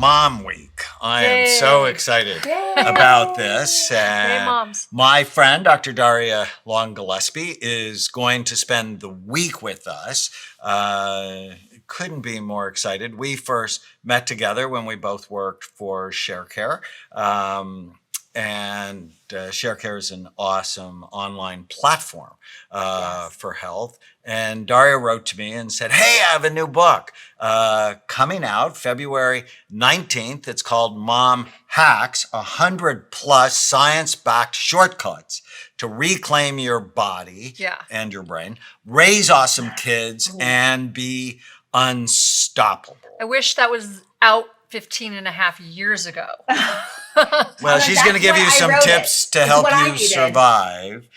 Mom Week. I am Yay. so excited Yay. about this. Yay, moms. My friend, Dr. Darria Gillespie, is going to spend the week with us. Couldn't be more excited. We first met together when we both worked for ShareCare. And ShareCare is an awesome online platform for health. And Darria wrote to me and said, hey, I have a new book coming out February 19th. It's called Mom Hacks, 100 plus science-backed shortcuts to reclaim your body and your brain, raise awesome kids, and be unstoppable. I wish that was out 15 and a half years ago. Well, she's going to give you some tips to help you survive.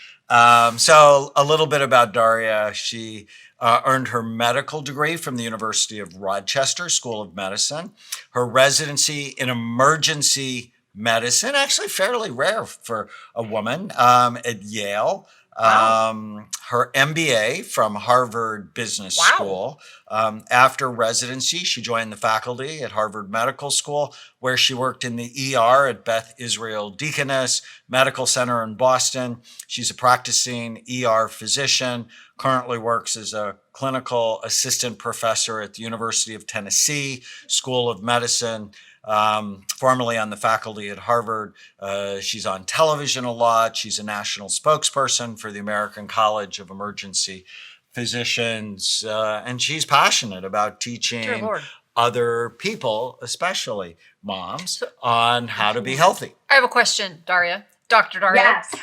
So a little bit about Darria. She earned her medical degree from the University of Rochester School of Medicine. Her residency in emergency medicine, actually fairly rare for a woman, at Yale. Her MBA from Harvard Business School. After residency, she joined the faculty at Harvard Medical School, where she worked in the ER at Beth Israel Deaconess Medical Center in Boston. She's a practicing ER physician, currently works as a clinical assistant professor at the University of Tennessee School of Medicine. Formerly on the faculty at Harvard. She's on television a lot. She's a national spokesperson for the American College of Emergency Physicians. And she's passionate about teaching other people, especially moms, on how to be healthy. I have a question, Darria. Dr. Darria. Yes.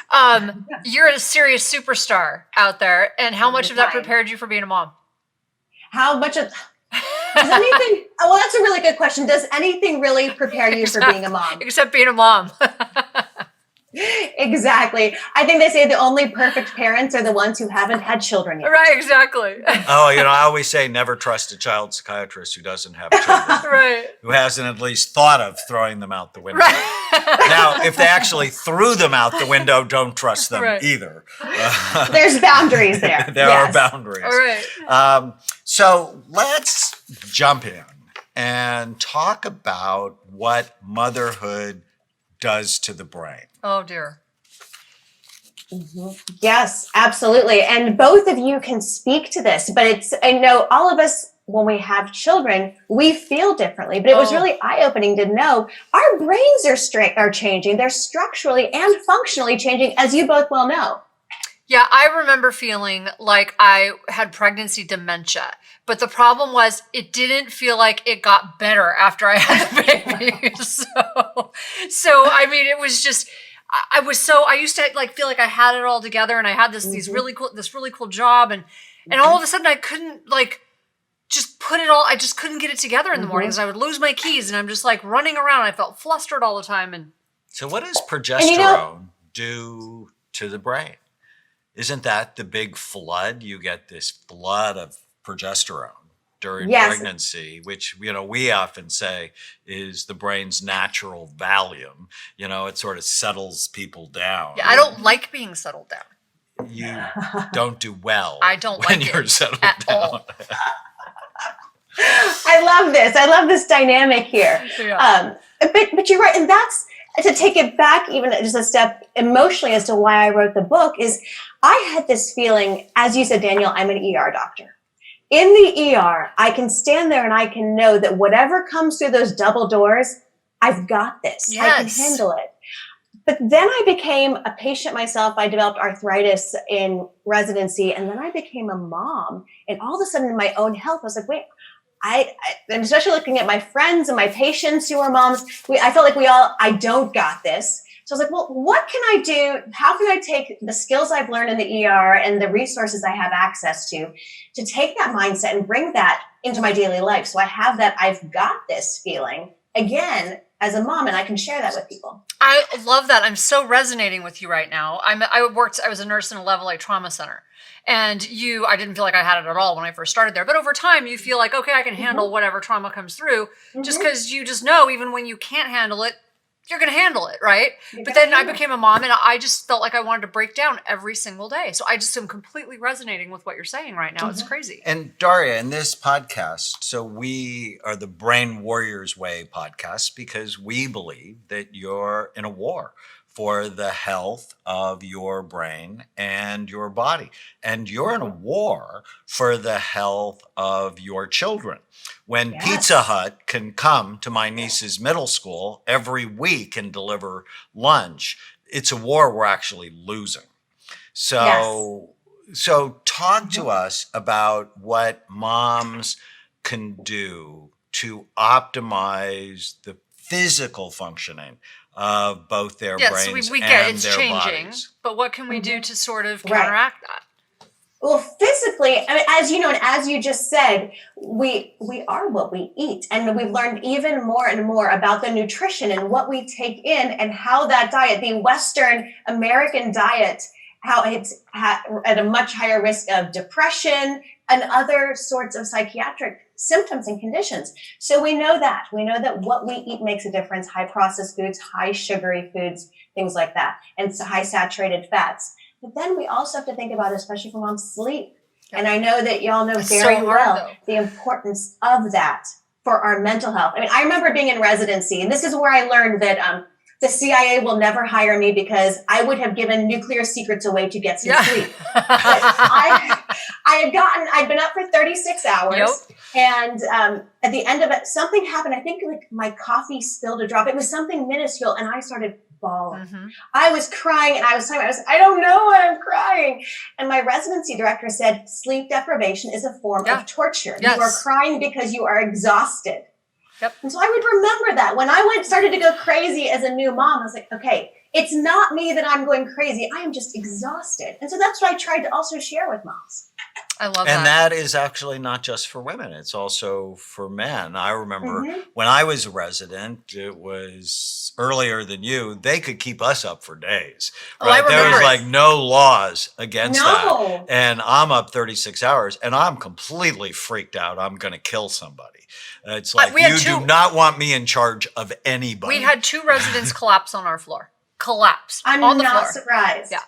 You're a serious superstar out there. And how much of that prepared you for being a mom? How much of... Does anything, well, that's a really good question. Does anything really prepare you for being a mom? Except being a mom. Exactly. I think they say the only perfect parents are the ones who haven't had children yet. Right, exactly. Oh, I always say never trust a child psychiatrist who doesn't have children. Right. Who hasn't at least thought of throwing them out the window. Right. Now, if they actually threw them out the window, don't trust them either. There's boundaries there. There are boundaries. All right. So let's jump in and talk about what motherhood does to the brain. Oh, dear. Mm-hmm. Yes, absolutely. And both of you can speak to this, but I know all of us, when we have children, we feel differently, but it was really eye-opening to know our brains are changing. They're structurally and functionally changing, as you both well know. Yeah, I remember feeling like I had pregnancy dementia, but the problem was it didn't feel like it got better after I had the baby. So I mean, it was just, I used to like feel like I had it all together, and I had this really cool job, and all of a sudden I couldn't like just put it all. I just couldn't get it together in the mornings. I would lose my keys, and I'm just like running around. I felt flustered all the time. And so, what does progesterone do to the brain? Isn't that the big flood? You get this flood of progesterone during pregnancy, which, we often say is the brain's natural Valium. It sort of settles people down. Yeah, I don't like being settled down. You don't do well. I don't like when you're settled at down. all. I love this. I love this dynamic here. Yeah. But you're right. And that's, to take it back even just a step emotionally as to why I wrote the book, is I had this feeling, as you said, Daniel, I'm an ER doctor. In the ER, I can stand there and I can know that whatever comes through those double doors, I've got this. Yes. I can handle it. But then I became a patient myself. I developed arthritis in residency, and then I became a mom. And all of a sudden in my own health, I was like, wait, and especially looking at my friends and my patients who are moms, I felt like I don't got this. So I was like, well, what can I do? How can I take the skills I've learned in the ER and the resources I have access to take that mindset and bring that into my daily life? So I have that I've got this feeling again as a mom, and I can share that with people. I love that. I'm so resonating with you right now. I was a nurse in a level A trauma center. And I didn't feel like I had it at all when I first started there. But over time, you feel like, okay, I can handle whatever trauma comes through, just because you just know, even when you can't handle it, you're going to handle it, right? But then I became a mom and I just felt like I wanted to break down every single day. So I just am completely resonating with what you're saying right now. It's crazy. And Darria, in this podcast, so we are the Brain Warriors Way podcast because we believe that you're in a war for the health of your brain and your body. And you're in a war for the health of your children. When Pizza Hut can come to my niece's middle school every week and deliver lunch, it's a war we're actually losing. So talk to us about what moms can do to optimize the physical functioning of both their brains so we and get it's their changing, bodies. but what can we do to sort of counteract that? Well, physically, I mean, as you know, and as you just said, we are what we eat. And we've learned even more and more about the nutrition and what we take in and how that diet, the Western American diet, how it's at a much higher risk of depression and other sorts of psychiatric symptoms and conditions. So we know that what we eat makes a difference. High processed foods, high sugary foods, things like that, and high saturated fats. But then we also have to think about, especially for moms, sleep. And I know that y'all know very well the importance of that for our mental health. I mean, I remember being in residency, and this is where I learned that the CIA will never hire me because I would have given nuclear secrets away to get some sleep. I'd been up for 36 hours. And at the end of it, something happened. I think like my coffee spilled a drop. It was something minuscule, and I started bawling. I was crying, and I don't know why I'm crying. And my residency director said, sleep deprivation is a form of torture. You are crying because you are exhausted. And so I would remember that when I started to go crazy as a new mom. I was like, okay, it's not me that I'm going crazy. I am just exhausted. And so that's what I tried to also share with moms. I love that. And that is actually not just for women. It's also for men. I remember when I was a resident, it was earlier than you, they could keep us up for days. Right? There was like no laws against that. And I'm up 36 hours and I'm completely freaked out. I'm going to kill somebody. It's like, you do not want me in charge of anybody. We had 2 residents collapse on our floor. Collapsed I'm on the floor. not surprised. Yeah.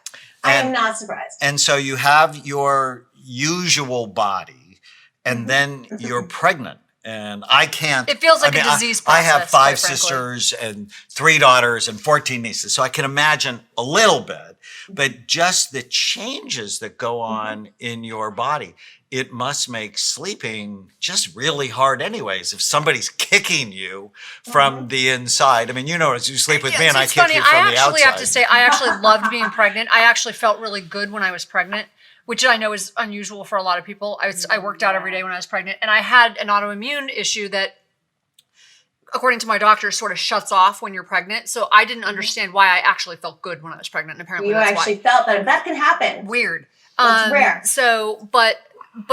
I am not surprised. And so you have your usual body and then you're pregnant. And I can't. It feels like a disease process. I have 5 sisters and 3 daughters and 14 nieces. So I can imagine a little bit, but just the changes that go on in your body, it must make sleeping just really hard anyways. If somebody's kicking you from the inside. I mean, you know, as you sleep with me and I kick you from the outside. I actually have to say, I actually loved being pregnant. I actually felt really good when I was pregnant, which I know is unusual for a lot of people. I worked out every day when I was pregnant, and I had an autoimmune issue that, according to my doctor, sort of shuts off when you're pregnant. So I didn't understand why I actually felt good when I was pregnant, and apparently that's why. You actually felt that. That can happen. Weird. It's rare. So, but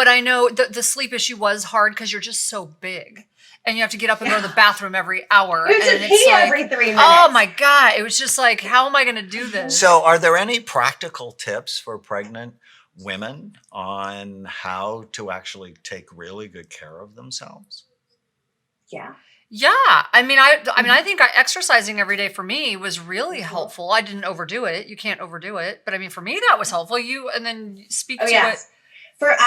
I know the sleep issue was hard because you're just so big. And you have to get up and go to the bathroom every hour. You have to pee every 3 minutes. Oh my God. It was just like, how am I going to do this? So are there any practical tips for pregnant women on how to actually take really good care of themselves? Yeah. I mean, I think exercising every day for me was really helpful. I didn't overdo it. You can't overdo it. But I mean, for me, that was helpful. And then speak to it.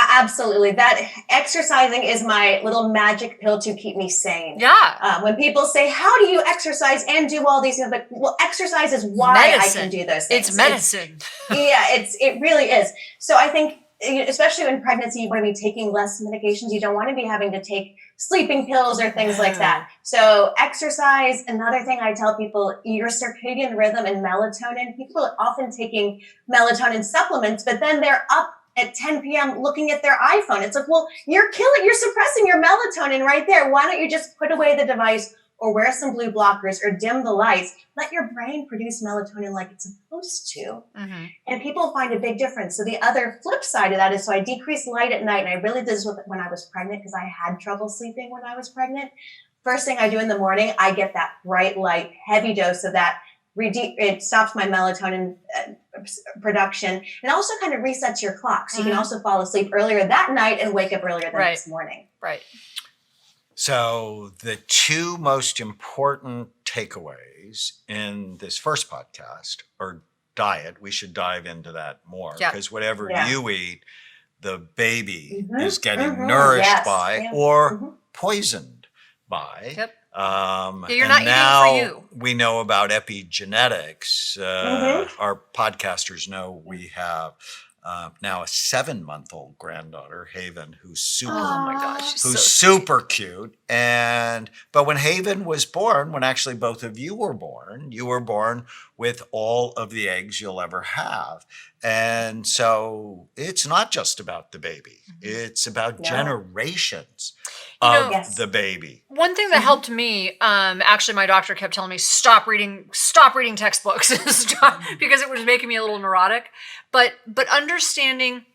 Absolutely. That exercising is my little magic pill to keep me sane. Yeah. When people say, how do you exercise and do all these things? Like, well, exercise is why I can do those things. It's medicine. It really is. So I think, especially in pregnancy, you want to be taking less medications. You don't want to be having to take sleeping pills or things like that. So exercise, another thing I tell people, your circadian rhythm and melatonin, people are often taking melatonin supplements, but then they're up at 10 p.m. looking at their iPhone. It's like, well, you're suppressing your melatonin right there. Why don't you just put away the device or wear some blue blockers or dim the lights? Let your brain produce melatonin like it's supposed to. And people find a big difference. So the other flip side of that is, so I decrease light at night. And I really did this when I was pregnant because I had trouble sleeping when I was pregnant. First thing I do in the morning, I get that bright light, heavy dose of that. It stops my melatonin production and also kind of resets your clock. So you can also fall asleep earlier that night and wake up earlier the next morning. Right. So the two most important takeaways in this first podcast are diet. We should dive into that more Yeah. because whatever Yeah. you eat, the baby Mhm, is getting mhm, nourished yes, by yeah, or mhm. poisoned by. Yep. Yeah, you're not eating for you. We know about epigenetics. Mhm. Our podcasters know we have now a 7-month-old granddaughter, Haven, who's Oh my gosh, she's who's so super cute. But when Haven was born, when actually both of you were born with all of the eggs you'll ever have. And so it's not just about the baby. It's about No. generations You of know- Yes. the baby. One thing that helped me, actually, my doctor kept telling me stop reading textbooks, stop, because it was making me a little neurotic. But understanding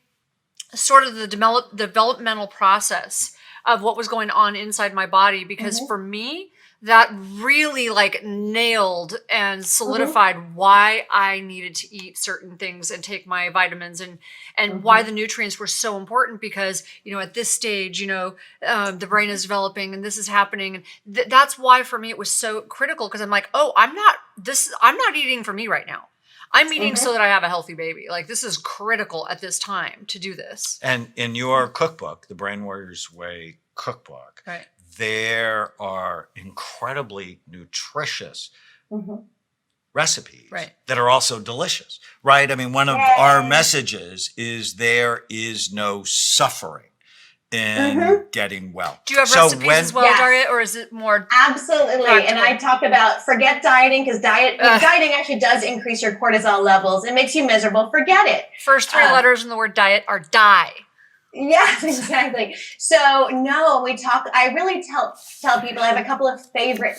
sort of the developmental process of what was going on inside my body, because for me, that really like nailed and solidified why I needed to eat certain things and take my vitamins, and why the nutrients were so important, because, you know, at this stage, you know, the brain is developing and this is happening. And that's why for me, it was so critical, because I'm like, oh, I'm not eating for me right now. I'm eating so that I have a healthy baby. Like, this is critical at this time to do this. And in your cookbook, the Brain Warriors Way cookbook, Right. there are incredibly nutritious recipes Right. that are also delicious, right? I mean, one of our messages is there is no suffering in getting well. Do you have recipes as well, Yes. Darria, or is it more? Absolutely. Practical. And I talk about forget dieting, because dieting actually does increase your cortisol levels. It makes you miserable. Forget it. First three letters in the word diet are die. Yes, exactly. So no, I really tell people I have a couple of favorite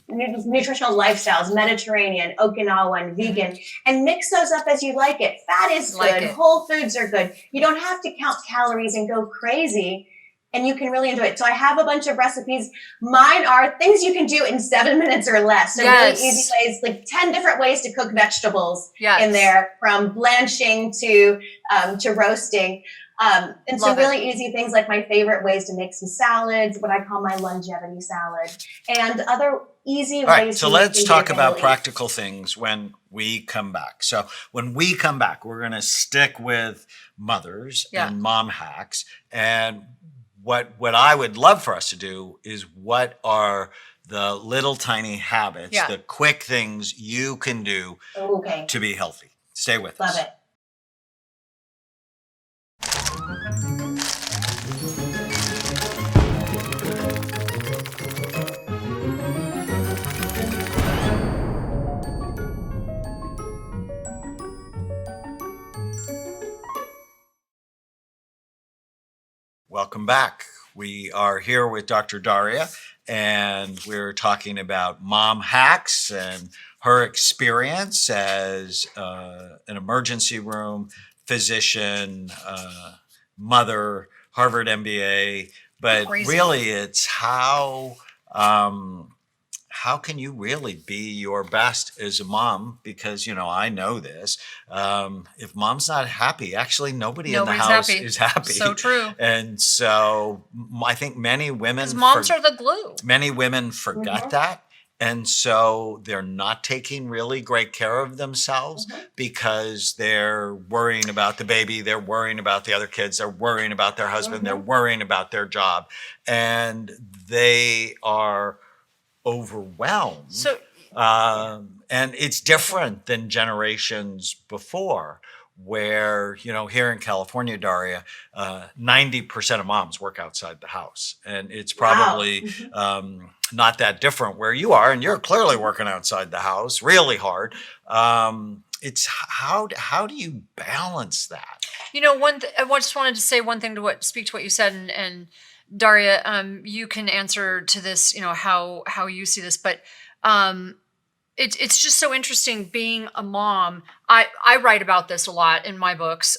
nutritional lifestyles: Mediterranean, Okinawan, vegan, and mix those up as you like it. Fat is good. Whole foods are good. You don't have to count calories and go crazy, and you can really enjoy it. So I have a bunch of recipes. Mine are things you can do in 7 minutes or less. So really easy ways, like 10 different ways to cook vegetables in there, from blanching to roasting. And some really easy things, like my favorite ways to make some salads, what I call my longevity salad, and other easy ways. So let's talk about practical things when we come back. So when we come back, we're going to stick with mothers and mom hacks. And what I would love for us to do is, what are the little tiny habits, the quick things you can do to be healthy? Stay with us. Love it. Welcome back. We are here with Dr. Darria, and we're talking about mom hacks and her experience as an emergency room physician, mother, Harvard MBA. But really, it's how can you really be your best as a mom? Because, you know, I know this. If mom's not happy, actually nobody's in the house is happy. So true. And so I think many women... Because moms are the glue. Many women forget that. And so they're not taking really great care of themselves because they're worrying about the baby, they're worrying about the other kids, they're worrying about their husband, they're worrying about their job. And they are overwhelmed. So, and it's different than generations before, where, you know, here in California, Darria, 90% of moms work outside the house. And it's probably not that different where you are, and you're clearly working outside the house really hard. It's how do you balance that? You know, I just wanted to say one thing to speak to what you said, and Darria, you can answer to this, you know, how you see this, but it's just so interesting being a mom. I write about this a lot in my books.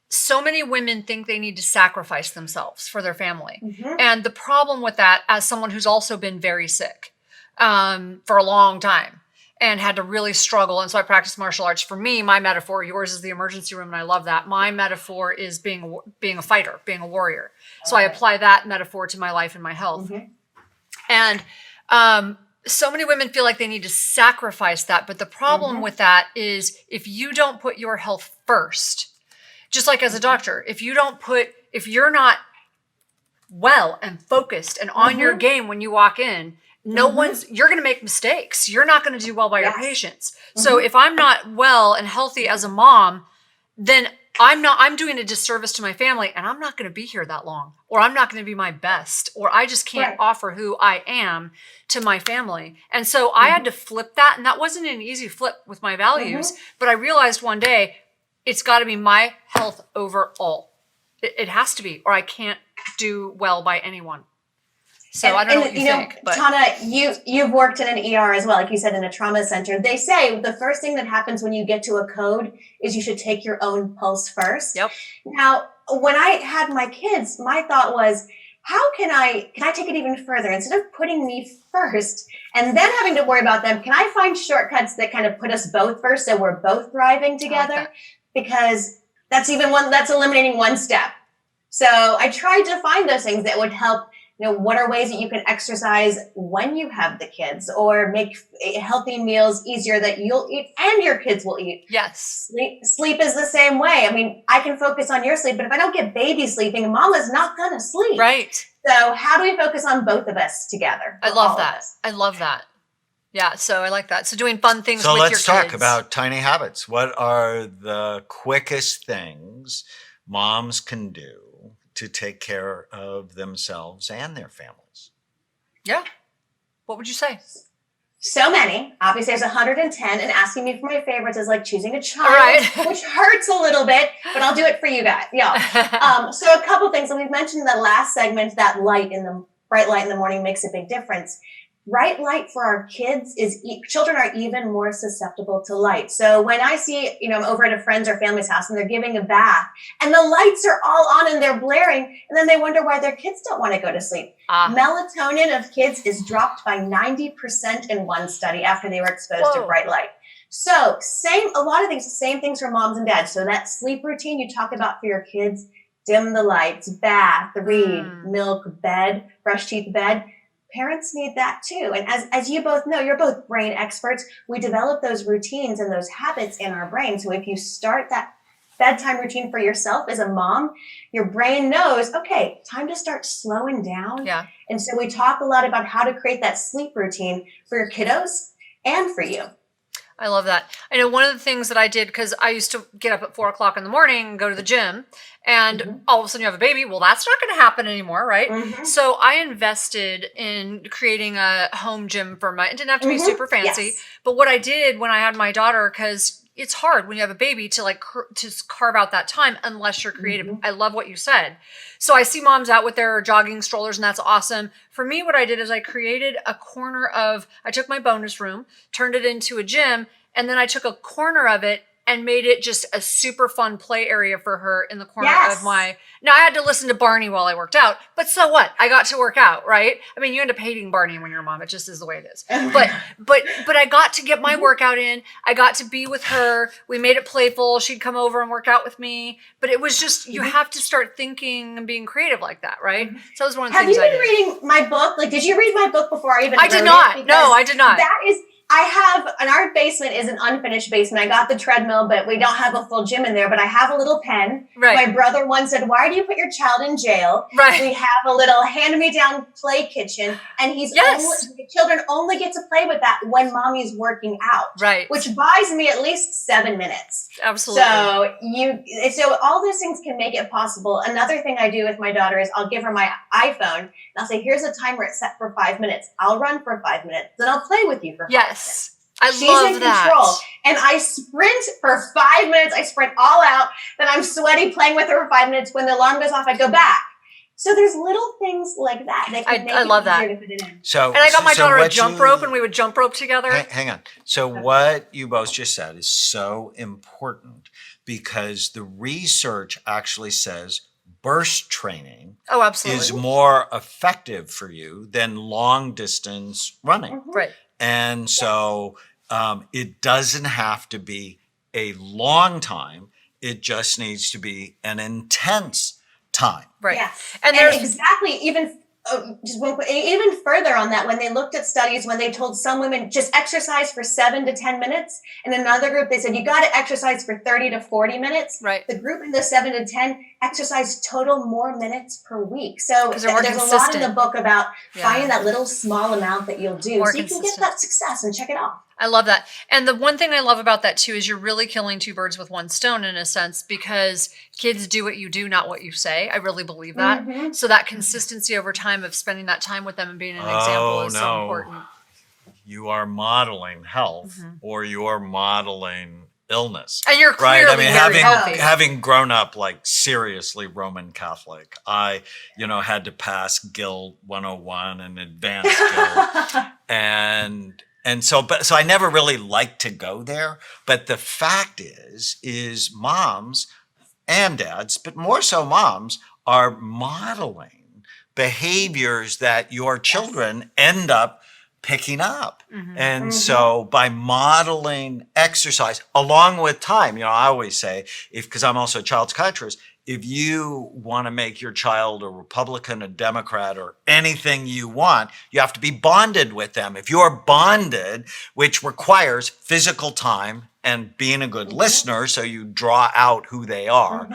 So many women think they need to sacrifice themselves for their family. And the problem with that, as someone who's also been very sick for a long time, and had to really struggle. And so I practiced martial arts. For me, my metaphor, yours is the emergency room, and I love that. My metaphor is being a fighter, being a warrior. So I apply that metaphor to my life and my health. And so many women feel like they need to sacrifice that. But the problem with that is if you don't put your health first, just like as a doctor, if you're not well and focused and on your game when you walk in, you're going to make mistakes. You're not going to do well by your patients. So if I'm not well and healthy as a mom, then I'm doing a disservice to my family, and I'm not going to be here that long, or I'm not going to be my best, or I just can't offer who I am to my family. And so I had to flip that. And that wasn't an easy flip with my values, but I realized one day it's got to be my health over all. It has to be, or I can't do well by anyone. So I don't know what you think. But Tana, you've worked in an ER as well, like you said, in a trauma center. They say the first thing that happens when you get to a code is you should take your own pulse first. Yep. Now, when I had my kids, my thought was, how can I take it even further? Instead of putting me first and then having to worry about them, can I find shortcuts that kind of put us both first so we're both thriving together? Because that's eliminating one step. So I tried to find those things that would help. What are ways that you can exercise when you have the kids, or make healthy meals easier that you'll eat and your kids will eat? Yes. Sleep is the same way. I mean, I can focus on your sleep, but if I don't get baby sleeping, mama's not going to sleep. Right. So how do we focus on both of us together? I love that. I love that. Yeah. So I like that. So doing fun things with your kids. So let's talk about tiny habits. What are the quickest things moms can do to take care of themselves and their families? Yeah. What would you say? So many. Obviously, there's 110, and asking me for my favorites is like choosing a child, which hurts a little bit, but I'll do it for you guys. Yeah. So a couple things, and we've mentioned in the last segment that bright light in the morning makes a big difference. Bright light for our kids children are even more susceptible to light. So when I see, I'm over at a friend's or family's house and they're giving a bath and the lights are all on and they're blaring, and then they wonder why their kids don't want to go to sleep. Melatonin of kids is dropped by 90% in one study after they were exposed to bright light. So a lot of things, the same things for moms and dads. So that sleep routine you talk about for your kids, dim the lights, bath, read, milk, bed, brush teeth, bed. Parents need that too. And as you both know, you're both brain experts. We develop those routines and those habits in our brain. So if you start that bedtime routine for yourself as a mom, your brain knows, okay, time to start slowing down. Yeah. And so we talk a lot about how to create that sleep routine for your kiddos and for you. I love that. I know one of the things that I did, because I used to get up at 4:00 in the morning and go to the gym, and all of a sudden you have a baby. Well, that's not going to happen anymore, right? So I invested in creating a home gym for it didn't have to be super fancy, but what I did when I had my daughter, because it's hard when you have a baby to to carve out that time unless you're creative. I love what you said. So I see moms out with their jogging strollers, and that's awesome. For me, what I did is I created a corner I took my bonus room, turned it into a gym, and then I took a corner of it and made it just a super fun play area for her in the corner of now I had to listen to Barney while I worked out, but so what? I got to work out, right? I mean, you end up hating Barney when you're a mom. It just is the way it is. But I got to get my workout in. I got to be with her. We made it playful. She'd come over and work out with me. But it was just, you have to start thinking and being creative like that, right? So that was one of the things I did. Have you been reading my book? Did you read my book before I even I did not. No, I did not. I have, and our basement is an unfinished basement. I got the treadmill, but we don't have a full gym in there, but I have a little pen. Right. My brother once said, why do you put your child in jail? Right. We have a little hand-me-down play kitchen, and the children only get to play with that when mommy's working out. Right. Which buys me at least 7 minutes. Absolutely. So all those things can make it possible. Another thing I do with my daughter is I'll give her my iPhone, and I'll say, here's a timer, it's set for 5 minutes. I'll run for 5 minutes, then I'll play with you for 5 minutes. She's in control. And I sprint for 5 minutes. I sprint all out. Then I'm sweaty playing with her for 5 minutes. When the alarm goes off, I go back. So there's little things like that that can make it easier to fit it in. And I got my daughter a jump rope, and we would jump rope together. Hang on. So what you both just said is so important, because the research actually says burst training is more effective for you than long distance running. Right. And so It doesn't have to be a long time. It just needs to be an intense time. Right. Yes. And And there's exactly, even further on that, when they looked at studies, when they told some women just exercise for 7 to 10 minutes, and another group, they said, you got to exercise for 30 to 40 minutes. Right. The group in the 7 to 10 exercise total more minutes per week. So Because they're more there's a lot in the consistent. book about Yeah. finding that little small amount that you'll do More so you can get consistent. that success and check it off. I love that. And the one thing I love about that too is you're really killing two birds with one stone in a sense, because kids do what you do, not what you say. I really believe that. Mhm. So that consistency over time of spending that time with them and being an example is so important. You are modeling health or you're modeling illness. And you're Right. clearly I mean, very healthy. having grown up like seriously Roman Catholic, I, had to pass Guild 101 and advanced Guild. And so I never really liked to go there. But the fact is moms and dads, but more so moms, are modeling behaviors that your children end up picking up. And so by modeling exercise along with time, I always say, because I'm also a child psychiatrist, if you want to make your child a Republican, a Democrat, or anything you want, you have to be bonded with them. If you're bonded, which requires physical time and being a good listener, so you draw out who they are,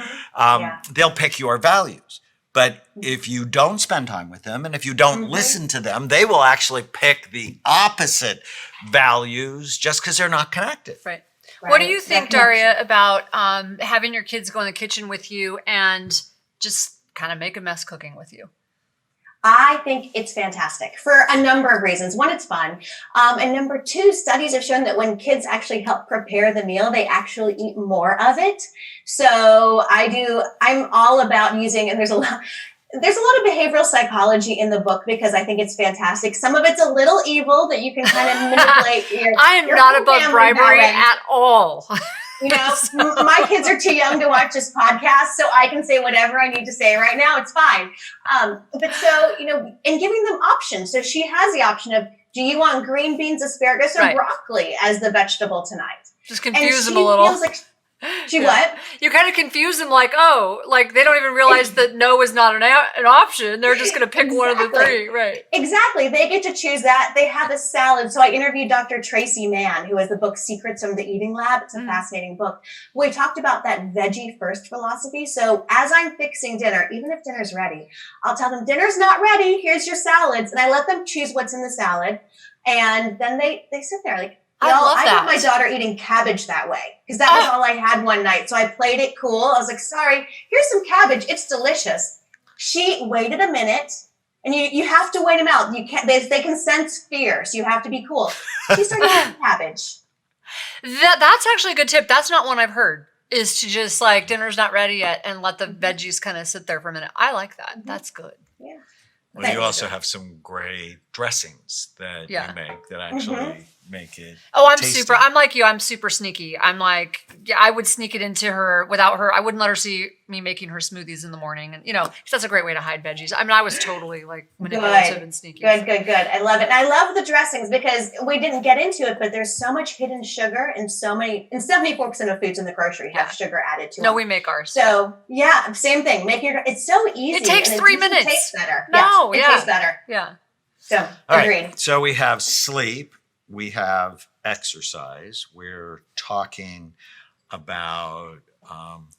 they'll pick your values. But if you don't spend time with them and if you don't listen to them, they will actually pick the opposite values just because they're not connected. Right. Right. What do you think, That connection. Daria, about having your kids go in the kitchen with you and just kind of make a mess cooking with you? I think it's fantastic for a number of reasons. One, it's fun. And number two, studies have shown that when kids actually help prepare the meal, they actually eat more of it. So I'm all about using, and there's a lot of behavioral psychology in the book because I think it's fantastic. Some of it's a little evil that you can kind of manipulate I am your not whole above family bribery that way. at all. My kids are too young to watch this podcast, so I can say whatever I need to say right now. It's fine. But so, and giving them options. So she has the option of, do you want green beans, asparagus, or Right. broccoli as the vegetable tonight? Just And confuse them she a little. feels like Yeah. what? You kind of confuse them like they don't even realize that no is not an option. They're just going to pick one of the Exactly. three. Right. Exactly. They get to choose that. They have a salad. So I interviewed Dr. Tracy Mann, who has the book Secrets from the Eating Lab. It's a fascinating book. We talked about that veggie first philosophy. So as I'm fixing dinner, even if dinner's ready, I'll tell them dinner's not ready. Here's your salads. And I let them choose what's in the salad. And then they sit there like, I love I that. got my daughter eating cabbage that way because that was all I had one night. So I played it cool. I was like, sorry, here's some cabbage. It's delicious. She waited a minute, and you have to wait them out. You can't. They can sense fear, so you have to be cool. She started eating cabbage. That's actually a good tip. That's not one I've heard. Is to just like dinner's not ready yet and let the veggies kind of sit there for a minute. I like that. That's good. Yeah. Well, you also have some great dressings that you make that actually make it tasty. I'm like you. I'm super sneaky. I'm like, I would sneak it into her without her. I wouldn't let her see me making her smoothies in the morning. And, 'cause that's a great way to hide veggies. I mean, I was totally like manipulative and sneaky. Good. I love it. And I love the dressings because we didn't get into it, but there's so much hidden sugar and 74% of foods in the grocery have sugar added to them. No, we make ours. So yeah, same thing. It's so easy. It takes and 3 usually minutes. Tastes better. No, yes, it tastes better. Yeah. So All agreed. right. So we have sleep. We have exercise. We're talking about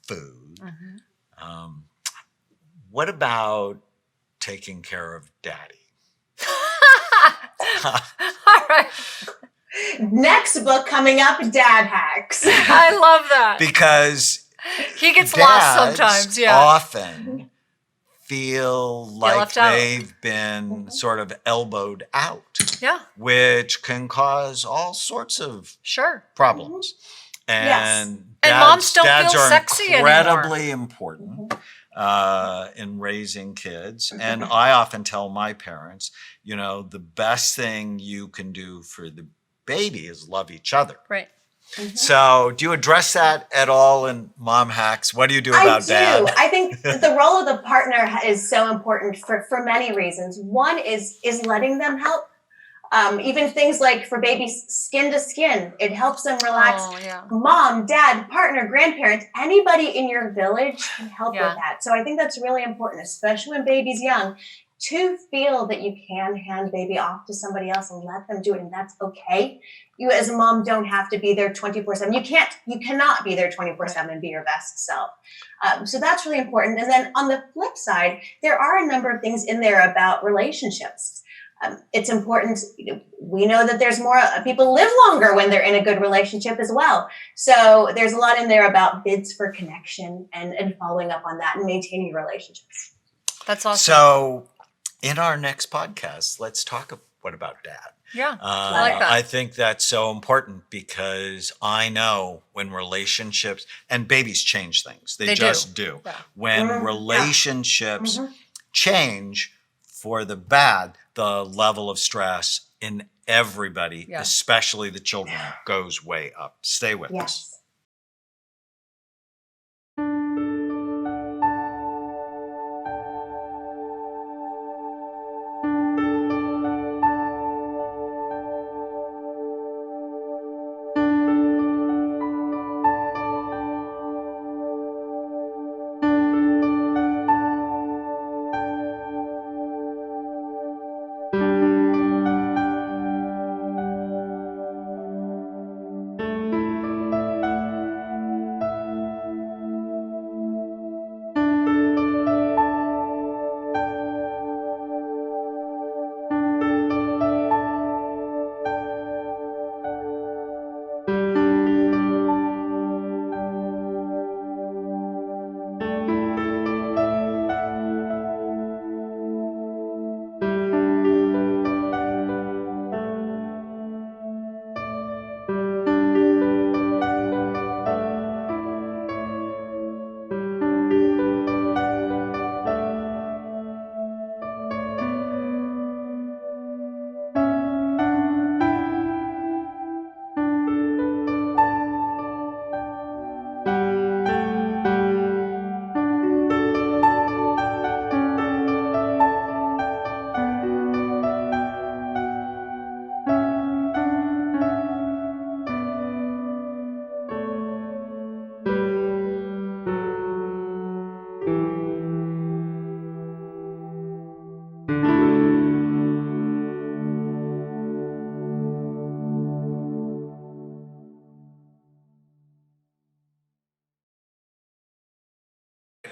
food. What about taking care of daddy? All right. Next book coming up, Dad Hacks. I love that. Because He gets lost dads sometimes. Yeah. often feel like left out. they've been sort of elbowed out, Yeah. which can cause all sorts of Sure. problems. Yes. And And moms don't dads feel are sexy incredibly important in raising kids. And I often tell my parents, the best thing you can do for the baby is love each other. Right. So do you address that at all in Mom Hacks? What do you do about dad? I think the role of the partner is so important for many reasons. One is letting them help. Even things like for babies, skin to skin, it helps them relax. Oh, yeah. Mom, dad, partner, grandparents, anybody in your village can help Yeah. with that. So I think that's really important, especially when baby's young, to feel that you can hand baby off to somebody else and let them do it, and that's okay. You as a mom don't have to be there 24/7. You cannot be there 24/7 and be your best self. So that's really important. And then on the flip side, there are a number of things in there about relationships. It's important. We know that there's more people live longer when they're in a good relationship as well. So there's a lot in there about bids for connection and following up on that and maintaining relationships. That's awesome. So in our next podcast, let's talk what about dad. Yeah, I like that. I think that's so important because I know when relationships and babies change things. They just do. Yeah. When relationships change for the bad, the level of stress in everybody, especially the children, goes way up. Stay with us.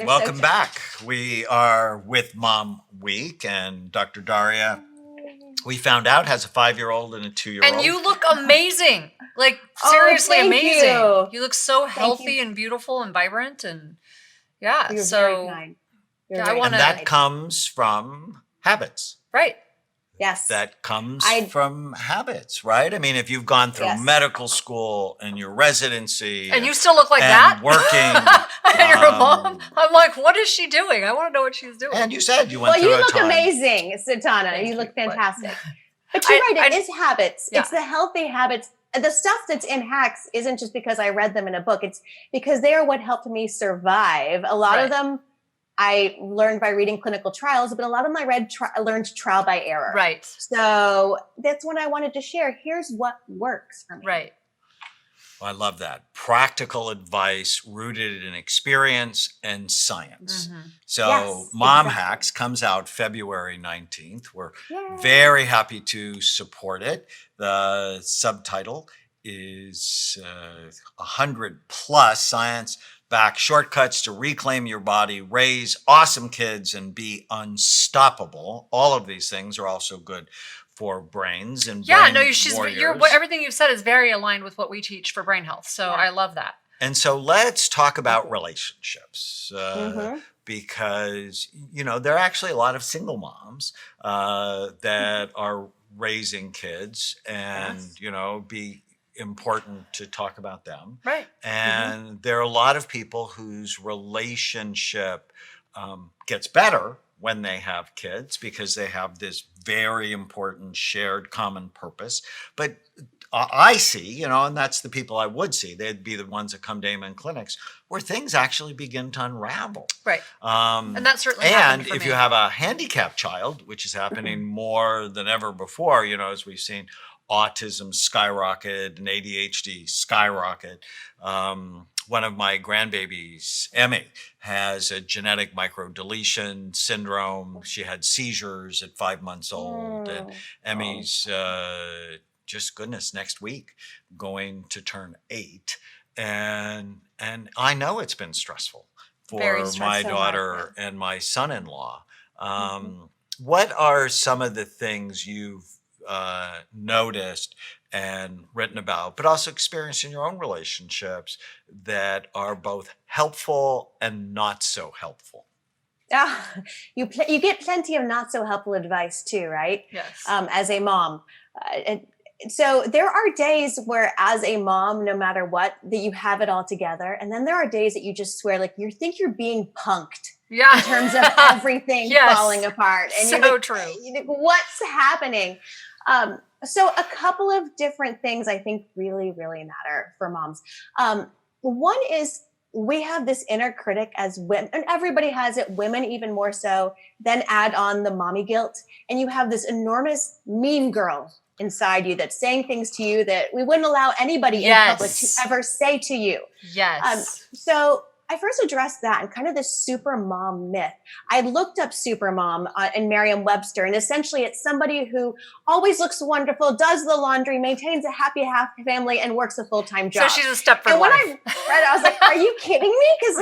Welcome back. We are with Mom Week, and Dr. Darria, we found out, has a 5-year-old and a 2-year-old. And you look amazing. Like, seriously thank amazing. you. look so healthy and beautiful and vibrant. And yeah, You're so very kind. I want And that comes from habits. Right. Yes. That comes from habits, right? I mean, if you've gone through medical school and your residency. And you still look like and that? Working. And you're a mom? I'm like, what is she doing? I want to know what she's doing. And you said you went through you a look time. amazing, Satana. You look fantastic. But you're right, it is habits. Yeah. It's the healthy habits. The stuff that's in hacks isn't just because I read them in a book. It's because they are what helped me survive. A lot of them I learned by reading clinical trials, but a lot of them I learned trial by error. Right. So that's what I wanted to share. Here's what works for me. Right. Well, I love that. Practical advice rooted in experience and science. Mm-hmm. So Mom Hacks comes out February 19th. We're very happy to support it. The subtitle is 100 plus science-backed shortcuts to reclaim your body, raise awesome kids, and be unstoppable. All of these things are also good for brains and everything you've said is very aligned with what we teach for brain health. So I love that. And so let's talk about relationships because, there are actually a lot of single moms that are raising kids and, be important to talk about them. Right. And there are a lot of people whose relationship gets better when they have kids because they have this very important shared common purpose. But I see, and that's the people I would see. They'd be the ones that come to Amen clinics where things actually begin to unravel. Right. And that certainly happened for if me. you have a handicapped child, which is happening more than ever before, as we've seen autism skyrocket and ADHD skyrocket. One of my grandbabies, Emmy, has a genetic microdeletion syndrome. She had seizures at 5 months old, and Emmy's just goodness, next week going to turn 8, and I know it's been stressful for my daughter and my son-in-law. What are some of the things you've noticed and written about, but also experienced in your own relationships that are both helpful and not so helpful? You get plenty of not so helpful advice too, right? Yes. As a mom. So there are days where as a mom, no matter what, that you have it all together. And then there are days that you just swear, like you think you're being punked in terms of everything falling apart. And you're like, true. What's happening? So a couple of different things I think really, really matter for moms. One is we have this inner critic as women, and everybody has it, women even more so, then add on the mommy guilt. And you have this enormous mean girl inside you that's saying things to you that we wouldn't allow anybody in public to ever say to you. Yes. So I first addressed that and kind of this super mom myth. I looked up super mom in Merriam-Webster, and essentially it's somebody who always looks wonderful, does the laundry, maintains a happy family, and works a full-time job. So she's a Stepford wife. wife. And when I read it, I was like, are you kidding me? Because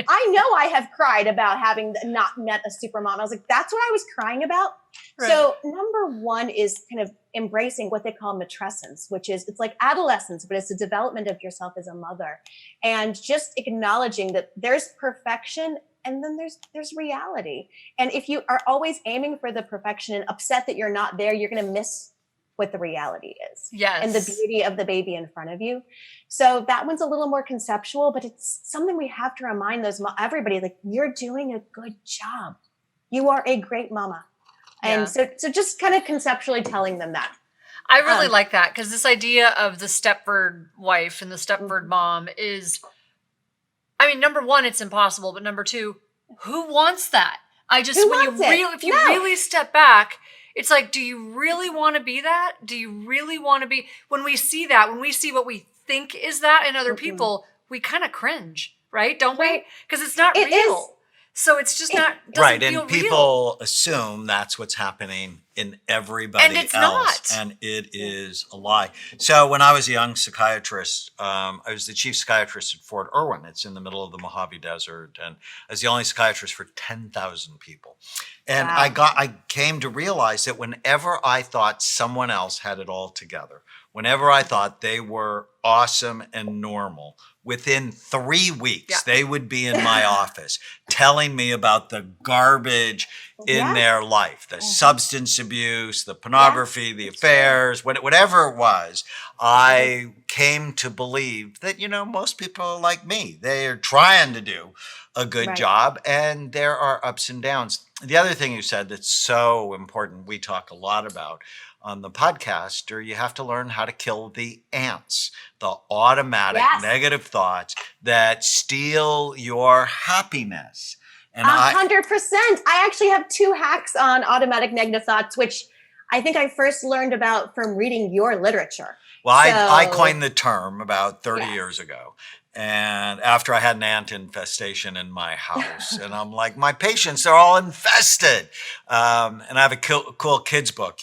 I know I have cried about having not met a super mom. I was like, that's what I was crying about. Right. So number one is kind of embracing what they call matrescence, which is, it's like adolescence, but it's the development of yourself as a mother, and just acknowledging that there's perfection and then there's reality. And if you are always aiming for the perfection and upset that you're not there, you're going to miss what the reality is. Yes. And the beauty of the baby in front of you. So that one's a little more conceptual, but it's something we have to remind everybody, like, you're doing a good job. You are a great mama. And so just kind of conceptually telling them that. I really like that, because this idea of the Stepford wife and the Stepford mom is, I mean, number one, it's impossible, but number two, who wants that? If you really step back, it's like, do you really want to be that? Do you really want to be, when we see what we think is that in other people, we kind of cringe, right? Don't we? Because it's not real. So it's just not right, and people assume that's what's happening in everybody else, and it's not. And it is a lie. So when I was a young psychiatrist, I was the chief psychiatrist at Fort Irwin. It's in the middle of the Mojave Desert, and I was the only psychiatrist for 10,000 people. And I came to realize that whenever I thought someone else had it all together, whenever I thought they were awesome and normal, within 3 weeks, they would be in my office telling me about the garbage in their life, the substance abuse, the pornography, the affairs, whatever it was. I came to believe that, most people are like me. They are trying to do a good job, and there are ups and downs. The other thing you said that's so important, we talk a lot about on the podcast, or you have to learn how to kill the ants, the automatic negative thoughts that steal your happiness. And 100%. I actually have 2 hacks on automatic negative thoughts, which I think I first learned about from reading your literature. Well, I coined the term about 30 years ago. And after I had an ant infestation in my house, and I'm like, my patients are all infested. And I have a cool kids book.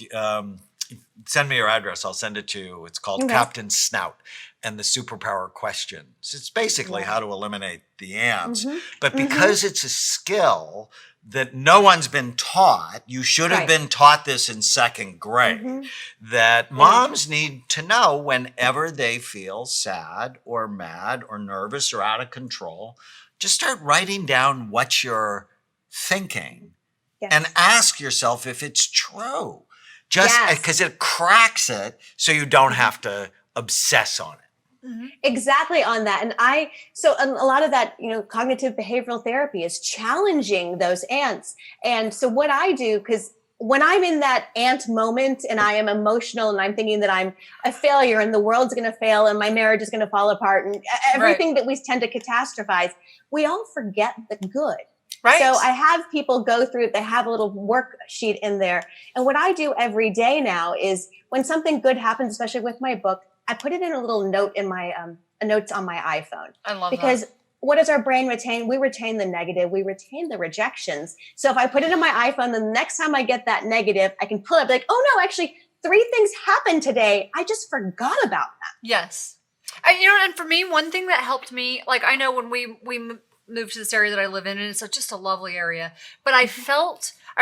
Send me your address. I'll send it to you. It's called Captain Snout and the Superpower Questions. It's basically how to eliminate the ants. But because it's a skill that no one's been taught, you should have been taught this in 2nd grade, that moms need to know whenever they feel sad or mad or nervous or out of control, just start writing down what you're thinking and ask yourself if it's true. Just because it cracks it so you don't have to obsess on it. Exactly on that. And so a lot of that, cognitive behavioral therapy is challenging those ants. And so what I do, because when I'm in that aunt moment and I am emotional and I'm thinking that I'm a failure and the world's going to fail and my marriage is going to fall apart and everything that we tend to catastrophize, we all forget the good. Right. So I have people go through, they have a little worksheet in there. And what I do every day now is when something good happens, especially with my book, I put it in a little note in my notes on my iPhone. I love because that. What does our brain retain? We retain the negative. We retain the rejections. So if I put it in my iPhone, then the next time I get that negative, I can pull it up like, oh no, actually 3 things happened today. I just forgot about them. Yes. And for me, one thing that helped me, like I know when we moved to this area that I live in, and it's just a lovely area, but I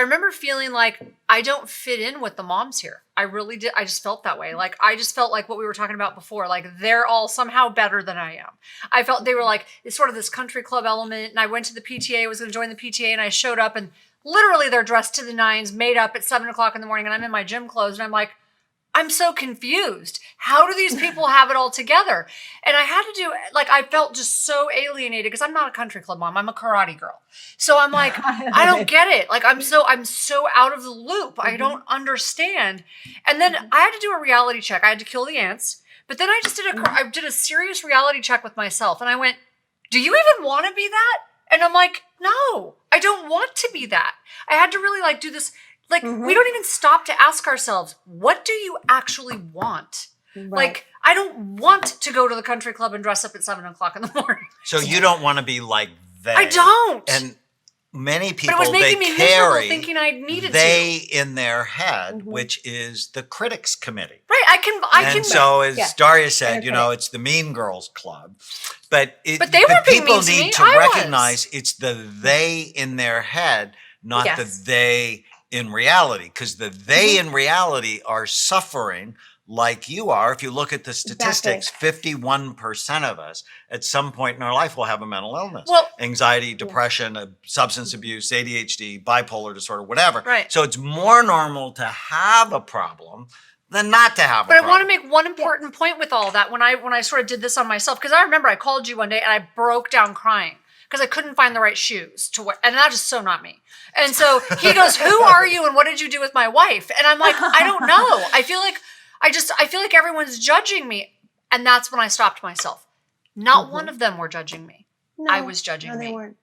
remember feeling like I don't fit in with the moms here. I really did. I just felt that way. Like, I just felt like what we were talking about before, like they're all somehow better than I am. I felt they were like, it's sort of this country club element. And I went to the PTA, was going to join the PTA, and I showed up and literally they're dressed to the nines, made up at 7:00 in the morning. And I'm in my gym clothes and I'm like, I'm so confused. How do these people have it all together? And I had to do, like, I felt just so alienated because I'm not a country club mom. I'm a karate girl. So I'm like, I don't get it. Like, I'm so out of the loop. I don't understand. And then I had to do a reality check. I had to kill the ants. But then I just did a serious reality check with myself. And I went, do you even want to be that? And I'm like, no, I don't want to be that. I had to really do this. Like, we don't even stop to ask ourselves, what do you actually want? Right. Like, I don't want to go to the country club and dress up at 7:00 in the morning. So you don't want to be like they. I don't. And many people, but it was making me miserable thinking I needed they in their head, which is the critics committee. Right. I can. So as Darria said, it's the Mean Girls Club. But they were being people mean to need me. to recognize it's the they in their head, not the they in reality, because the they in reality are suffering like you are. If you look at the statistics, 51% of us at some point in our life will have a mental illness. Well, anxiety, depression, substance abuse, ADHD, bipolar disorder, whatever. Right. So it's more normal to have a problem than not to have a problem. But I want to make one important point with all that when I sort of did this on myself, because I remember I called you one day and I broke down crying because I couldn't find the right shoes to wear. And that is so not me. And so he goes, who are you and what did you do with my wife? And I'm like, I don't know. I feel like everyone's judging me. And that's when I stopped myself. Not one of them were judging me. No, I was judging me. They weren't.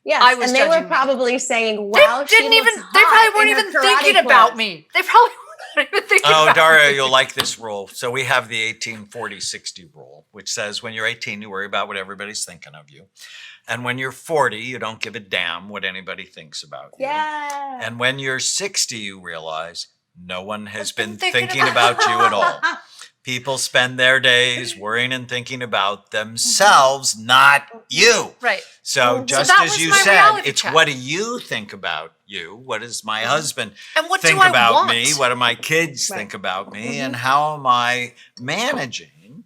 Yes, and they were probably saying, wow, they probably weren't even thinking about me. They probably weren't even thinking about me. Darria, you'll like this rule. So we have the 18-40-60 rule, which says when you're 18, you worry about what everybody's thinking of you. And when you're 40, you don't give a damn what anybody thinks about you. Yeah. And when you're 60, you realize no one has been thinking about you at all. People spend their days worrying and thinking about themselves, not you. Right. So just as you said, it's what do you think about you? What does my husband think about me? What do my kids think about me? And how am I managing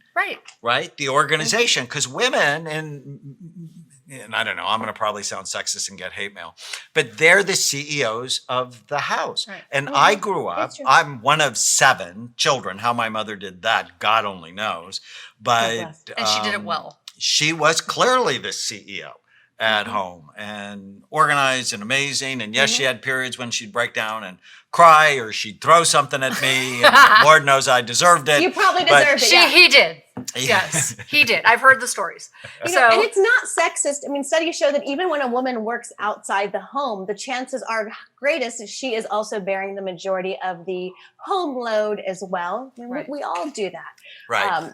the organization? Because women and I don't know, I'm going to probably sound sexist and get hate mail, but they're the CEOs of the house. Right. And I grew up, I'm one of 7 children. How my mother did that, God only knows. But and she did it well. She was clearly the CEO at home and organized and amazing. And yes, she had periods when she'd break down and cry or she'd throw something at me. And Lord knows I deserved it. You probably deserved it. He did. Yes, he did. I've heard the stories. And it's not sexist. I mean, studies show that even when a woman works outside the home, the chances are greatest she is also bearing the majority of the home load as well. I mean, we all do that. Right.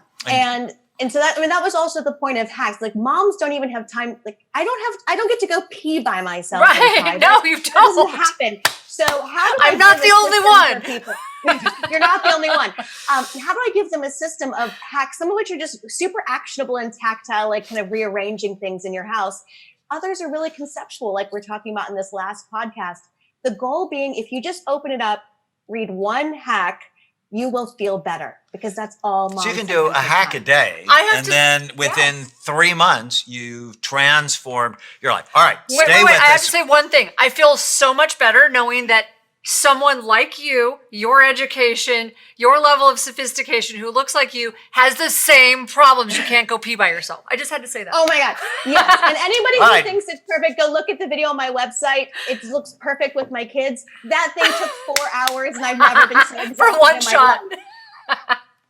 And so that was also the point of hacks. Like, moms don't even have time. Like, I don't get to go pee by myself. Right. No, you don't. That doesn't happen. So how do I'm not the only one. You're not the only one. How do I give them a system of hacks, some of which are just super actionable and tactile, like kind of rearranging things in your house. Others are really conceptual, like we're talking about in this last podcast. The goal being, if you just open it up, read one hack, you will feel better, because that's all moms. So you can do a hack a day, and then within 3 months, you've transformed your life. All right, stay with us. I have to say one thing. I feel so much better knowing that someone like you, your education, your level of sophistication, who looks like you, has the same problems. You can't go pee by yourself. I just had to say that. Oh my God. Yes. And anybody who thinks it's perfect, go look at the video on my website. It looks perfect with my kids. That thing took 4 hours and I've never been so exhausted for one shot.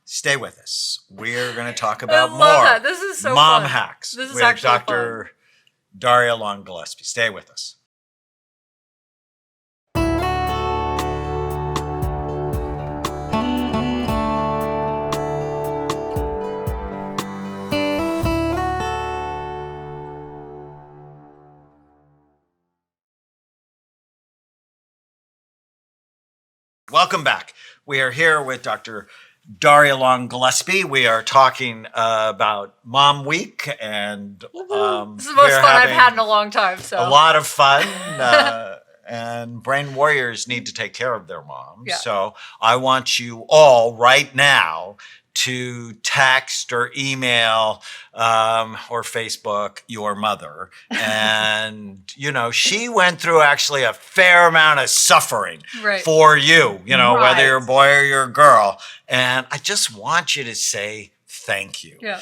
Stay with us. We're going to talk about more that. This is so mom fun. hacks This is with actually Dr. Darria Gillespie. Stay with us. Welcome back. We are here with Dr. Darria Gillespie. We are talking about Mom Week, and this is the most fun I've had in a long time. So a lot of fun, and brain warriors need to take care of their moms. Yeah. So I want you all right now to text or email or Facebook your mother. And, she went through actually a fair amount of suffering for you, whether you're a boy or you're a girl. And I just want you to say thank you. Yeah.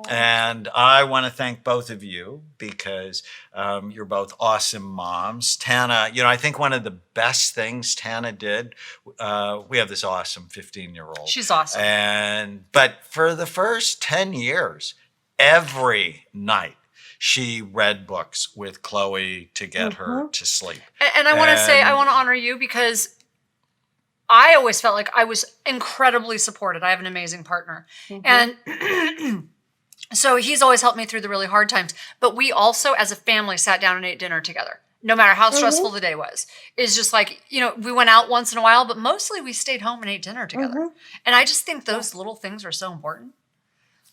And I want to thank both of you because you're both awesome moms. Tana, I think one of the best things Tana did, we have this awesome 15-year-old. She's awesome. But for the first 10 years, every night, she read books with Chloe to get her to sleep. And I want to say, I want to honor you because I always felt like I was incredibly supported. I have an amazing partner. And so he's always helped me through the really hard times. But we also, as a family, sat down and ate dinner together, no matter how stressful the day was. It's just like, we went out once in a while, but mostly we stayed home and ate dinner together. And I just think those little things are so important.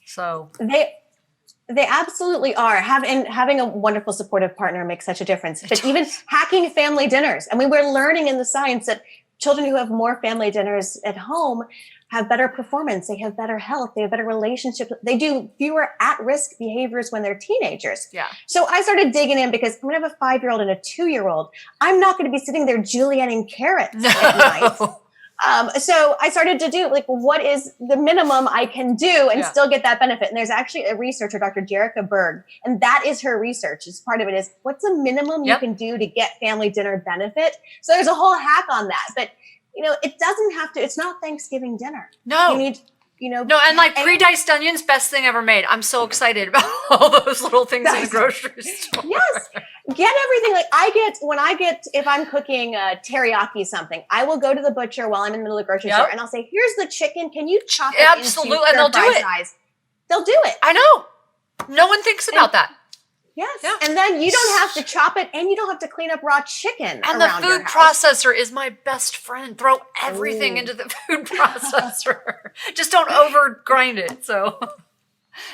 So They absolutely are. Having a wonderful supportive partner makes such a difference. But even hacking family dinners. I mean, we're learning in the science that children who have more family dinners at home have better performance. They have better health. They have better relationships. They do fewer at-risk behaviors when they're teenagers. Yeah. So I started digging in because I'm going to have a 5-year-old and a 2-year-old. I'm not going to be sitting there julienning carrots at night. So I started to do what is the minimum I can do and still get that benefit. And there's actually a researcher, Dr. Jerica Berg, and that is her research. As part of it is what's the minimum you can do to get family dinner benefit. So there's a whole hack on that, but it doesn't have to, it's not Thanksgiving dinner. No, you need, no. And pre-diced onions, best thing ever made. I'm so excited about all those little things in the grocery store. Yes. Get everything. If I'm cooking teriyaki something, I will go to the butcher while I'm in the middle of the grocery store and I'll say, here's the chicken. Can you chop it Absolutely. into and they'll do it. size? They'll do it. I know. No one thinks about that. Yes. Yeah. And then you don't have to chop it and you don't have to clean up raw chicken. And the food processor is my best friend. Throw everything into the food processor. Just don't over grind it. So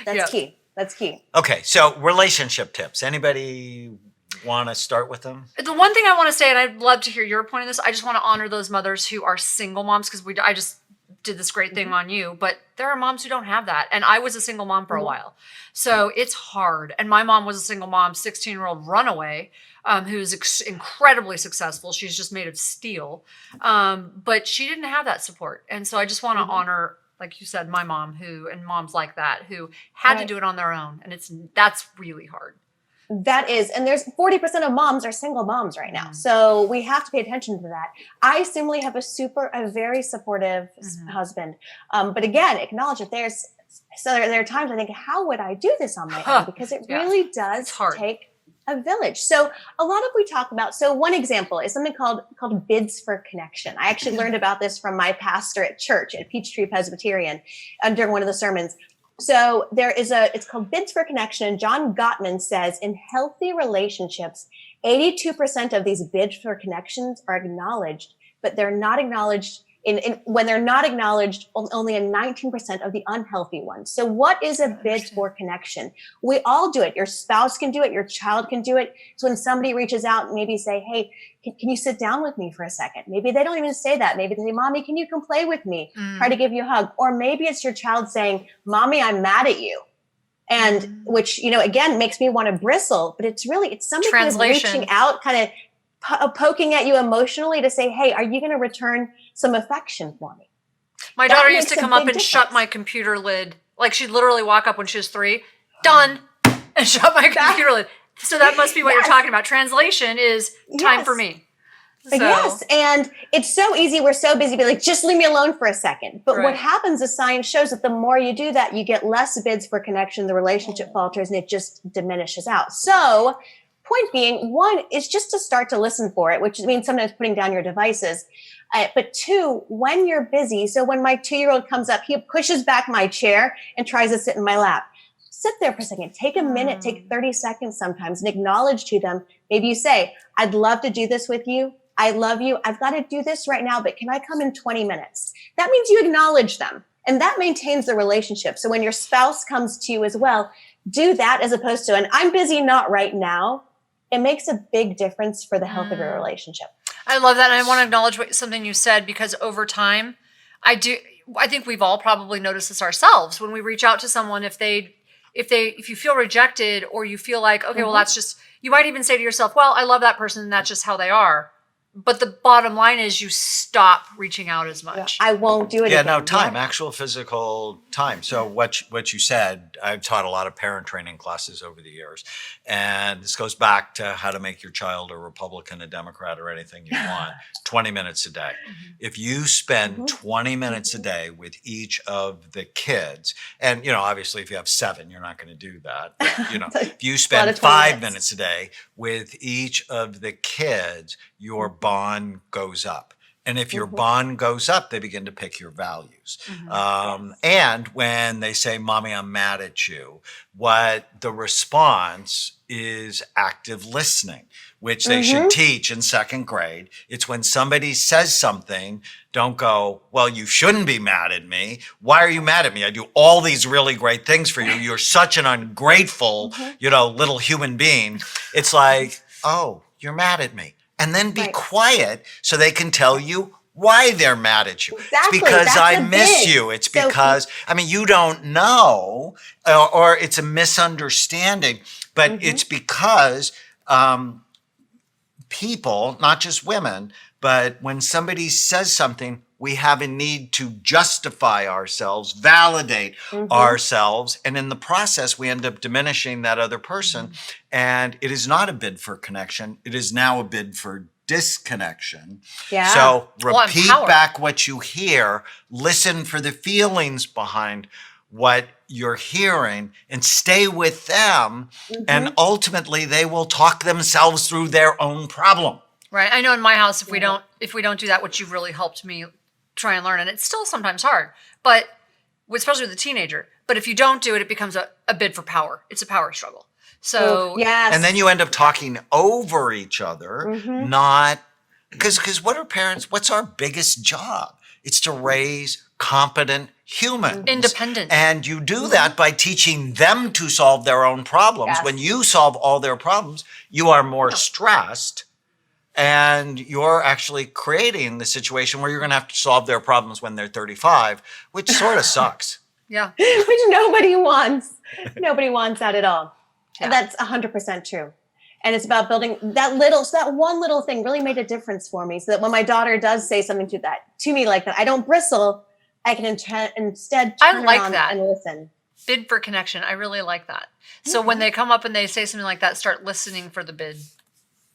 that's key. That's key. Okay. So relationship tips. Anybody want to start with them? The one thing I want to say, and I'd love to hear your point on this, I just want to honor those mothers who are single moms because I just did this great thing on you, but there are moms who don't have that. And I was a single mom for a while. So it's hard. And my mom was a single mom, 16-year-old runaway, who's incredibly successful. She's just made of steel. But she didn't have that support. And so I just want to honor, like you said, my mom and moms like that who had to do it on their own. And that's really hard. That is, and there's 40% of moms are single moms right now. So we have to pay attention to that. I similarly have a very supportive husband. But again, acknowledge that there are times I think, how would I do this on my own? Because it really does take a village. So a lot of we talk about, so one example is something called bids for connection. I actually learned about this from my pastor at church at Peachtree Presbyterian during one of the sermons. So it's called Bids for Connection. John Gottman says in healthy relationships, 82% of these bids for connections are acknowledged, but they're not acknowledged when they're not acknowledged, only in 19% of the unhealthy ones. So what is a bid for connection? We all do it. Your spouse can do it. Your child can do it. So when somebody reaches out, maybe say, hey, can you sit down with me for a second? Maybe they don't even say that. Maybe they say, Mommy, can you come play with me? Try to give you a hug. Or maybe it's your child saying, Mommy, I'm mad at you. And which, again, makes me want to bristle, but it's somebody who's reaching out, kind of poking at you emotionally to say, hey, are you going to return some affection for me? My daughter used to come up and shut my computer lid. Like she'd literally walk up when she was 3, done, and shut my computer lid. So that must be what you're talking about. Translation is time for me. So. Yes, and it's so easy. We're so busy, be like, just leave me alone for a second. But what happens is science shows that the more you do that, you get less bids for connection, the relationship falters, and it just diminishes out. So point being, 1 is just to start to listen for it, which means sometimes putting down your devices. But 2, when you're busy, so when my 2-year-old comes up, he pushes back my chair and tries to sit in my lap. Sit there for a second, take a minute, take 30 seconds sometimes and acknowledge to them. Maybe you say, I'd love to do this with you. I love you. I've got to do this right now, but can I come in 20 minutes? That means you acknowledge them, and that maintains the relationship. So when your spouse comes to you as well, do that as opposed to, and I'm busy, not right now. It makes a big difference for the health of your relationship. I love that. And I want to acknowledge something you said, because over time, I think we've all probably noticed this ourselves when we reach out to someone, if you feel rejected or you feel like, okay, well, that's just, you might even say to yourself, well, I love that person and that's just how they are. But the bottom line is you stop reaching out as much. I won't do it again. No, time, actual physical time. So what you said, I've taught a lot of parent training classes over the years. And this goes back to how to make your child a Republican, a Democrat, or anything you want, 20 minutes a day. If you spend 20 minutes a day with each of the kids, and, obviously if you have 7, you're not going to do that. But, if you spend 5 minutes a day with each of the kids, your bond goes up. And if your bond goes up, they begin to pick your values. And when they say, Mommy, I'm mad at you, what the response is active listening, which they should teach in 2nd grade. It's when somebody says something, don't go, well, you shouldn't be mad at me. Why are you mad at me? I do all these really great things for you. You're such an ungrateful, little human being. It's like, oh, you're mad at me. And then be quiet so they can tell you why they're mad at you. Exactly. It's because I miss you. It's because, you don't know, or it's a misunderstanding, but it's because people, not just women, but when somebody says something, we have a need to justify ourselves, validate ourselves. And in the process, we end up diminishing that other person. And it is not a bid for connection. It is now a bid for disconnection. Yeah. So repeat back what you hear, listen for the feelings behind what you're hearing, and stay with them. And ultimately, they will talk themselves through their own problem. Right. I know in my house, if we don't do that, which you've really helped me try and learn, and it's still sometimes hard, but especially with a teenager. But if you don't do it, it becomes a bid for power. It's a power struggle. So yes. And then you end up talking over each other, not because what's our biggest job? It's to raise competent humans. Independent. And you do that by teaching them to solve their own problems. When you solve all their problems, you are more stressed. And you're actually creating the situation where you're going to have to solve their problems when they're 35, which sort of sucks. Yeah. Which nobody wants. Nobody wants that at all. Yeah. And that's 100% true. And it's about building that one little thing really made a difference for me. So that when my daughter does say something to me like that, I don't bristle. I can instead turn around and listen. Bid for connection. I really like that. So when they come up and they say something like that, start listening for the bid.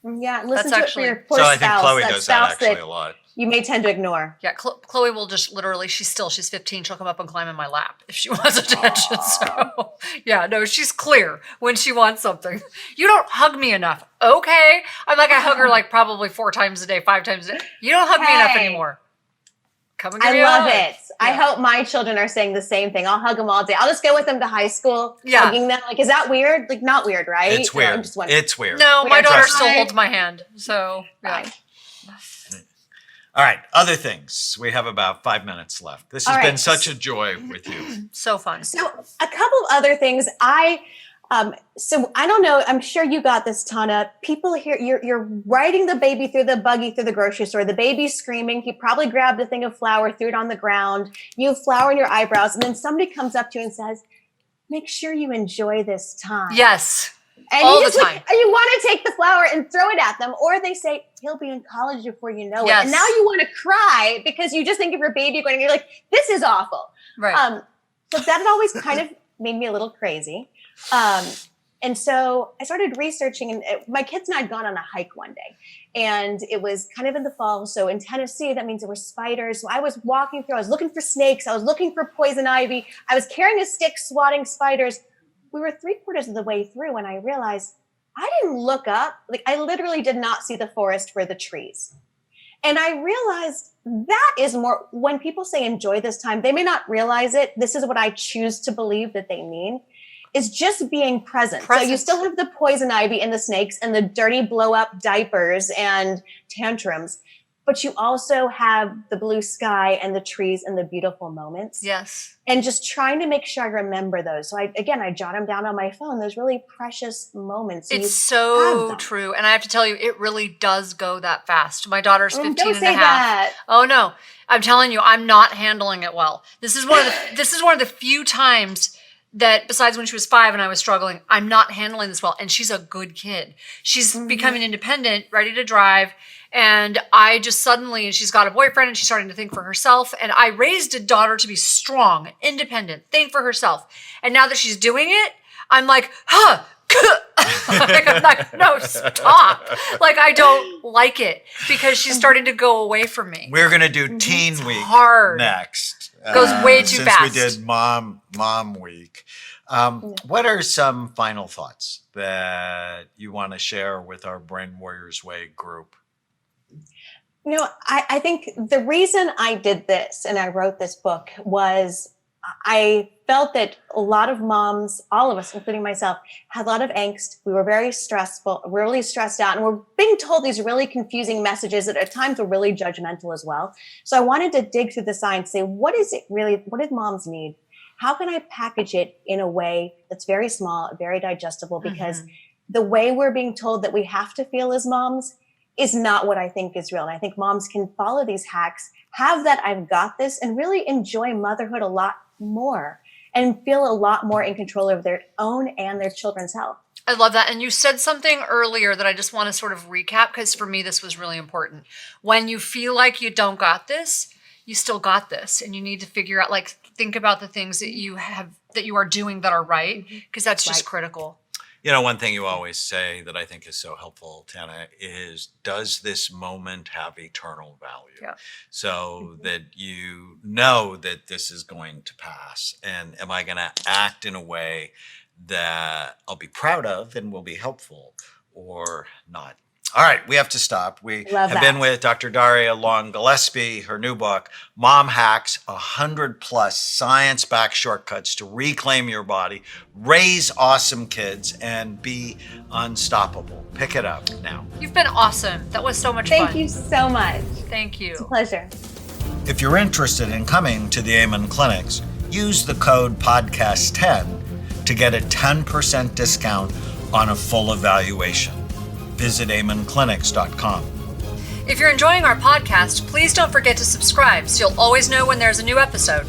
Yeah, listen to it for your poor spouse. So I think Chloe does that actually a lot. You may tend to ignore. Yeah, Chloe will just literally, she's 15. She'll come up and climb in my lap if she wants attention. So, yeah, no, she's clear when she wants something. You don't hug me enough. Okay. I hug her probably 4 times a day, 5 times a day. You don't hug me enough anymore. Come and give me a hug. I love it. Yeah. I hope my children are saying the same thing. I'll hug them all day. I'll just go with them to high school, hugging them. Is that weird? Not weird, right? It's weird. It's weird. No, my daughter still holds my hand. So, yeah. All right. Other things. We have about 5 minutes left. This has been such a joy with you. So fun. So a couple of other things. So I don't know. I'm sure you got this, Tana. People here, you're riding the baby through the buggy through the grocery store. The baby's screaming. He probably grabbed a thing of flour, threw it on the ground. You have flour in your eyebrows. And then somebody comes up to you and says, make sure you enjoy this time. Yes. And all you the time. you want to take the flower and throw it at them, or they say he'll be in college before you know it, and now you want to cry because you just think of your baby going. And you're like, this is awful. Right. So that had always kind of made me a little crazy. And so I started researching, and my kids and I had gone on a hike one day, and it was kind of in the fall. So in Tennessee, that means there were spiders. So I was walking through, I was looking for snakes. I was looking for poison ivy. I was carrying a stick, swatting spiders. We were 3/4 of the way through when I realized I didn't look up. Like, I literally did not see the forest for the trees. And I realized that is more, when people say enjoy this time, they may not realize it. This is what I choose to believe that they mean, is just being present. So you still have the poison ivy and the snakes and the dirty blow up diapers and tantrums, but you also have the blue sky and the trees and the beautiful moments. Yes. And just trying to make sure I remember those. So I jot them down on my phone, those really precious moments. It's so true. And I have to tell you, it really does go that fast. My daughter's 15 don't and say a half. That. Oh no. I'm telling you, I'm not handling it well. This is one of the few times that, besides when she was 5 and I was struggling, I'm not handling this well. And she's a good kid. She's becoming independent, ready to drive. And I just suddenly, and she's got a boyfriend and she's starting to think for herself. And I raised a daughter to be strong, independent, think for herself. And now that she's doing it, I'm like, huh. I'm like, no, stop. Like, I don't like it because she's starting to go away from me. We're going to do Teen Week next. Goes way too fast. Since we did Mom Week. What are some final thoughts that you want to share with our Brain Warriors Way group? You know, I think the reason I did this and I wrote this book was I felt that a lot of moms, all of us, including myself, had a lot of angst. We were very stressful, really stressed out, and we're being told these really confusing messages that at times were really judgmental as well. So I wanted to dig through the science, say, what did moms need? How can I package it in a way that's very small, very digestible? Because the way we're being told that we have to feel as moms is not what I think is real. And I think moms can follow these hacks, have that I've got this, and really enjoy motherhood a lot more and feel a lot more in control of their own and their children's health. I love that. And you said something earlier that I just want to sort of recap, because for me, this was really important. When you feel like you don't got this, you still got this. And you need to figure out, like, think about the things that you are doing that are right, because that's just critical. You know, one thing you always say that I think is so helpful, Tana, is does this moment have eternal value? Yeah. So that you know that this is going to pass. And am I going to act in a way that I'll be proud of and will be helpful or not? All right, we have to stop. We have been with Dr. Darria Gillespie, her new book, Mom Hacks, 100+ science-backed shortcuts to reclaim your body, raise awesome kids, and be unstoppable. Pick it up now. You've been awesome. That was so much fun. Thank you so much. Thank you. It's a pleasure. If you're interested in coming to the Amen Clinics, use the code podcast10 to get a 10% discount on a full evaluation. Visit amenclinics.com. If you're enjoying our podcast, please don't forget to subscribe so you'll always know when there's a new episode.